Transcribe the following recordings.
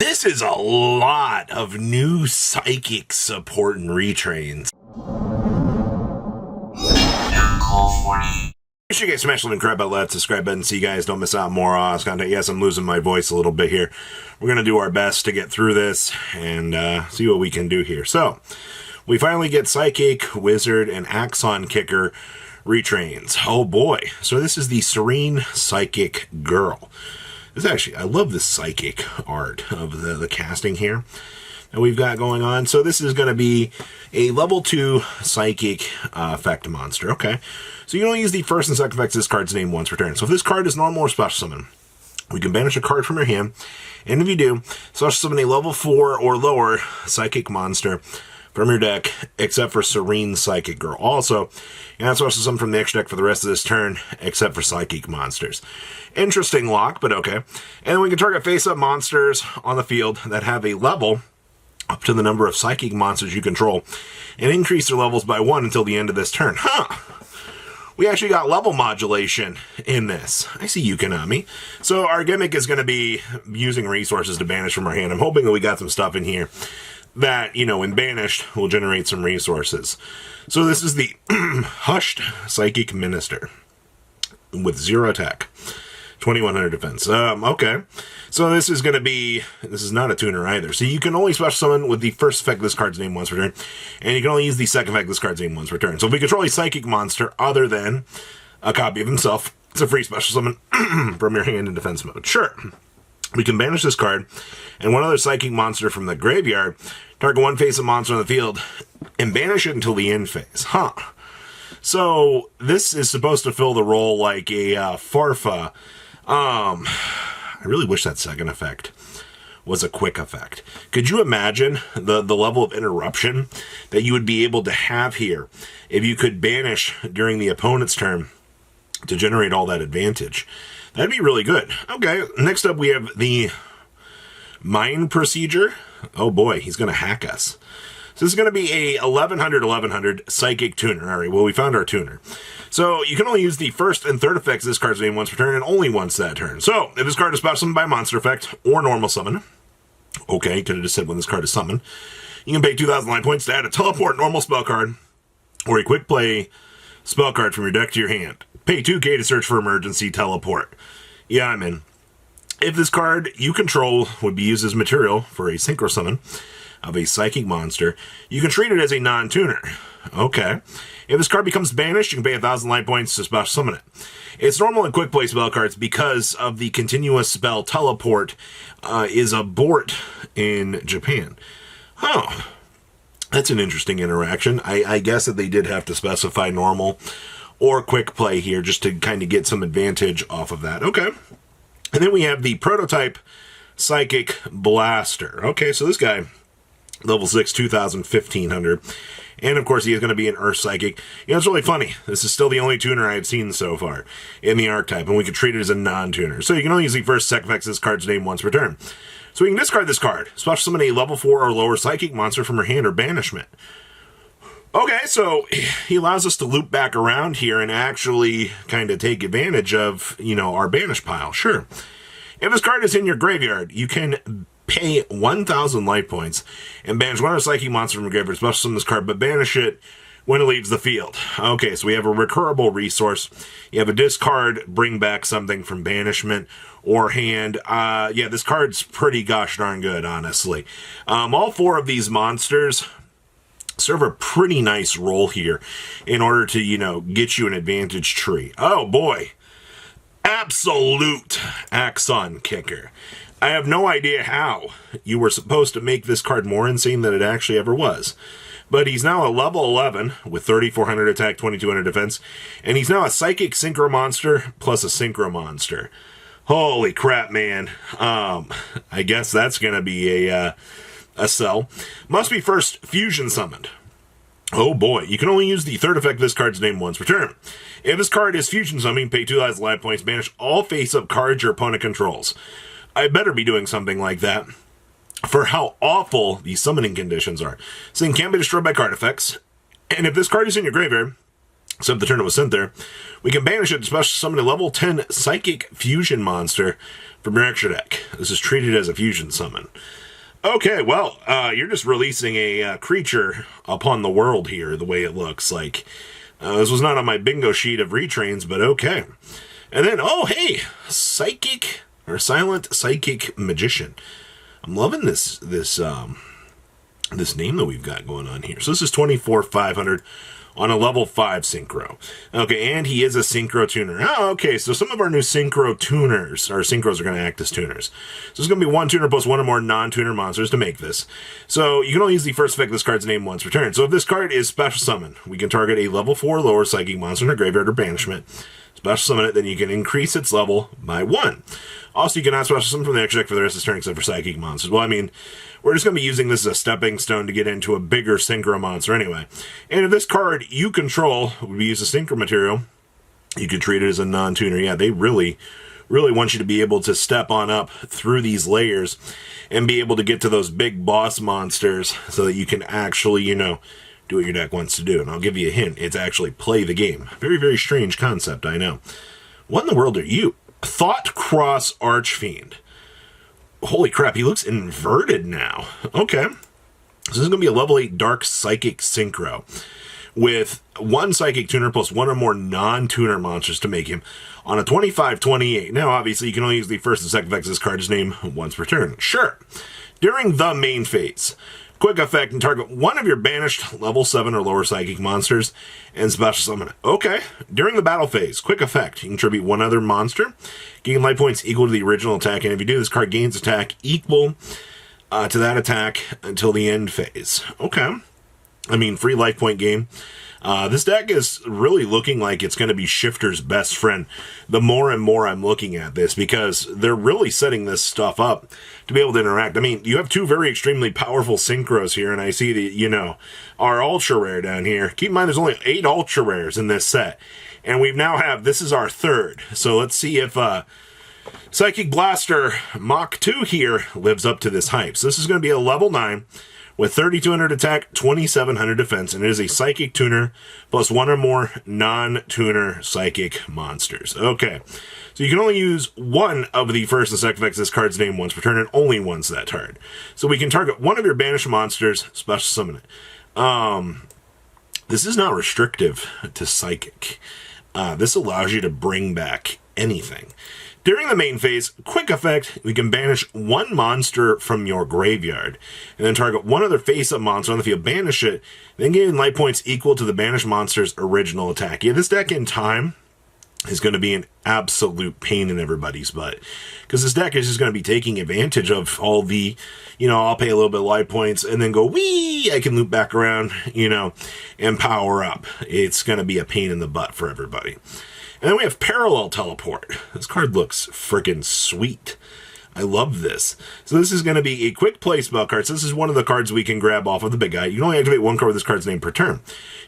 This is a lot of new psychic support and retrains. Make sure you guys smash the like crap out loud, subscribe button so you guys don't miss out more awesome content. Yes, I'm losing my voice a little bit here. We're going to do our best to get through this and see what we can do here. So, we finally get Psychic, Wizard, and Axon Kicker retrains. Oh boy. So this is the Serene Psychic Girl. This actually, I love the psychic art of the casting here that we've got going on. So this is going to be a level 2 psychic effect monster. Okay. So you can only use the first and second effects of this card's name once per turn. So if this card is normal or special summon, we can banish a card from your hand. And if you do, special summon a level 4 or lower psychic monster from your deck, except for Serene Psychic Girl. Also, you have special summon from the extra deck for the rest of this turn, except for psychic monsters. Interesting lock, but okay. And we can target face-up monsters on the field that have a level up to the number of psychic monsters you control, and increase their levels by 1 until the end of this turn. Huh! We actually got level modulation in this. I see you, Konami. So our gimmick is going to be using resources to banish from our hand. I'm hoping that we got some stuff in here that, you know, when banished, will generate some resources. So this is the Hushed Psychic Minister with 0 attack, 2100 defense. Okay. So this is going to be, this is not a tuner either. So you can only special summon with the first effect of this card's name once per turn, and you can only use the second effect of this card's name once per turn. So if we control a psychic monster other than a copy of himself, it's a free special summon from your hand in defense mode. Sure. We can banish this card, and one other psychic monster from the graveyard, target one face-up monster on the field, and banish it until the end phase. Huh. So, this is supposed to fill the role like a Farfa. I really wish that second effect was a quick effect. Could you imagine the level of interruption that you would be able to have here if you could banish during the opponent's turn to generate all that advantage? That'd be really good. Okay, next up we have the Mine Procedure. Oh boy, he's going to hack us. So this is going to be a 1100 Psychic Tuner. All right, well, we found our tuner. So you can only use the first and third effects of this card's name once per turn, and only once that turn. So if this card is special summoned by monster effect or normal summon, okay, could have just said when this card is summoned, you can pay 2,000 life points to add a teleport normal spell card or a quick play spell card from your deck to your hand. Pay 2k to search for emergency teleport. Yeah, I'm in. If this card you control would be used as material for a synchro summon of a psychic monster, you can treat it as a non-tuner. Okay. If this card becomes banished, you can pay 1,000 life points to special summon it. It's normal in quick play spell cards because of the continuous spell teleport is a bort in Japan. Oh, that's an interesting interaction. I guess that they did have to specify normal or quick play here just to kind of get some advantage off of that. Okay. And then we have the Prototype Psychic Blaster. Okay, so this guy, level 6, 2,000, 1,500. And of course, he is going to be an Earth Psychic. You know, it's really funny. This is still the only tuner I've seen so far in the archetype, and we can treat it as a non-tuner. So you can only use the first second effects of this card's name once per turn. So we can discard this card, special summon a level 4 or lower Psychic monster from her hand or banishment. Okay, so he allows us to loop back around here and actually kind of take advantage of, you know, our banish pile. Sure. If this card is in your graveyard, you can pay 1,000 life points and banish one of the psychic monsters from your graveyard, special summon this card, but banish it when it leaves the field. Okay, so we have a recurable resource. You have a discard, bring back something from banishment or hand. Yeah, this card's pretty gosh darn good, honestly. All 4 of these monsters serve a pretty nice role here in order to, you know, get you an advantage tree. Oh boy. Absolute Axon Kicker. I have no idea how you were supposed to make this card more insane than it actually ever was. But he's now a level 11 with 3,400 attack, 2,200 defense. And he's now a Psychic Synchro Monster plus a Synchro Monster. Holy crap, man. I guess that's going to be a sell. Must be first fusion summoned. Oh boy, you can only use the third effect of this card's name once per turn. If this card is fusion summoned, pay 2,000 life points, banish all face-up cards your opponent controls. I better be doing something like that for how awful these summoning conditions are. This thing can't be destroyed by card effects, and if this card is in your graveyard, So if the turn it was sent there, we can banish it to special summon a level 10 Psychic Fusion monster from your extra deck. This is treated as a fusion summon. Okay, well, you're just releasing a creature upon the world here, the way it looks like. This was not on my bingo sheet of retrains, but okay. And then, oh, hey, Psychic, or Silent Psychic Magician. I'm loving this name that we've got going on here. So this is 24,500 on a level 5 synchro. Okay, and he is a synchro tuner. Oh, okay, so some of our new synchro tuners, our synchros are going to act as tuners. So it's going to be one tuner plus one or more non-tuner monsters to make this. So you can only use the first effect of this card's name once per turn. So if this card is special summon, we can target a level 4 lower psychic monster in a graveyard or banishment. Special summon it, then you can increase its level by 1. Also, you cannot special summon from the extra deck for the rest of the turn except for psychic monsters. Well, I mean, we're just going to be using this as a stepping stone to get into a bigger synchro monster anyway. And if this card you control would be used as synchro material, you could treat it as a non-tuner. Yeah, they really want you to be able to step on up through these layers and be able to get to those big boss monsters so that you can actually, you know, do what your deck wants to do. And I'll give you a hint. It's actually play the game. Very, very strange concept, I know. What in the world are you? Thought Cross Archfiend. Holy crap, he looks inverted now. Okay. So this is going to be a level 8 Dark Psychic Synchro with one Psychic Tuner plus one or more non-tuner monsters to make him on a 25-28. Now, obviously, you can only use the first and second effects of this card's name once per turn. Sure. During the main phase, quick effect and target one of your banished level 7 or lower psychic monsters and special summon it. Okay. During the battle phase, quick effect. You can tribute one other monster. Gain life points equal to the original attack. And if you do, this card gains attack equal to that attack until the end phase. Okay. I mean, free life point gain. This deck is really looking like it's going to be Shifter's best friend the more and more I'm looking at this, because they're really setting this stuff up to be able to interact. I mean, you have two very extremely powerful synchros here, and I see the, you know, our ultra rare down here. Keep in mind, there's only 8 ultra rares in this set, and we now have, this is our third. So let's see if Psychic Blaster Mach 2 here lives up to this hype. So this is going to be a level 9 with 3,200 attack, 2,700 defense, and it is a Psychic Tuner plus one or more non-tuner Psychic monsters. Okay, so you can only use one of the first and second effects of this card's name once per turn, and only once that turn. So we can target one of your banished monsters, special summon it. This is not restrictive to Psychic. This allows you to bring back anything. During the main phase, quick effect, we can banish one monster from your graveyard, and then target one other face-up monster on the field, banish it, then gain life points equal to the banished monster's original attack. Yeah, this deck in time is going to be an absolute pain in everybody's butt, because this deck is just going to be taking advantage of all the, you know, I'll pay a little bit of life points, and then go, wee, I can loop back around, you know, and power up. It's going to be a pain in the butt for everybody. And then we have Parallel Teleport. This card looks freaking sweet. I love this. So this is going to be a quick play spell card. So this is one of the cards we can grab off of the big guy. You can only activate one card with this card's name per turn.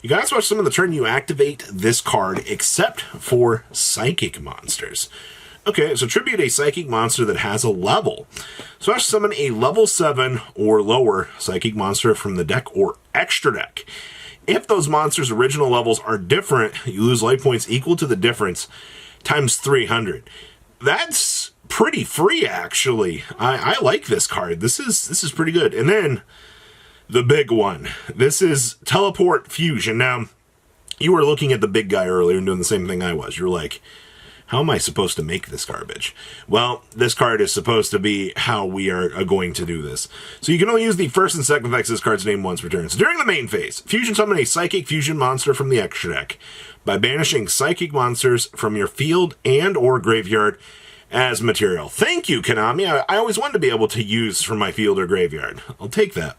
You guys watch some of the turn you activate this card, except for Psychic monsters. Okay, so tribute a Psychic monster that has a level. So I summon a level 7 or lower Psychic monster from the deck or extra deck. If those monsters' original levels are different, you lose life points equal to the difference times 300. That's pretty free, actually. I like this card. This is pretty good. And then the big one. This is Teleport Fusion. Now, you were looking at the big guy earlier and doing the same thing I was. You're like, how am I supposed to make this garbage? Well, this card is supposed to be how we are going to do this. So you can only use the first and second effects of this card's name once per turn. So during the main phase, fusion summon a Psychic Fusion monster from the extra deck by banishing Psychic monsters from your field and or graveyard as material. Thank you, Konami. I always wanted to be able to use from my field or graveyard. I'll take that.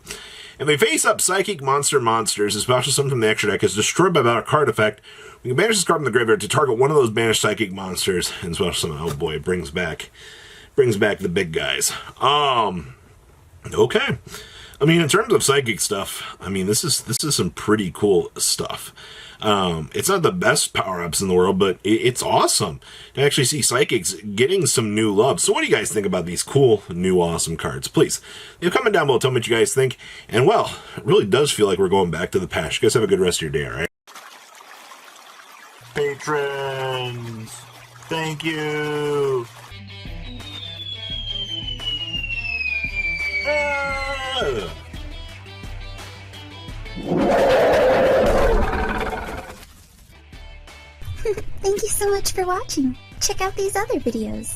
If they face up Psychic monsters, a special summon from the extra deck is destroyed by a card effect, we can banish this card from the graveyard to target one of those banished Psychic monsters and special summon. Oh boy, it brings back the big guys. Okay. I mean, in terms of Psychic stuff, I mean, this is some pretty cool stuff. It's not the best power-ups in the world, but it's awesome to actually see Psychics getting some new love. So what do you guys think about these cool, new, awesome cards? Please, comment down below, tell me what you guys think. And, well, it really does feel like we're going back to the past. You guys have a good rest of your day, all right? patrons. Thank you. Thank you so much for watching. Check out these other videos.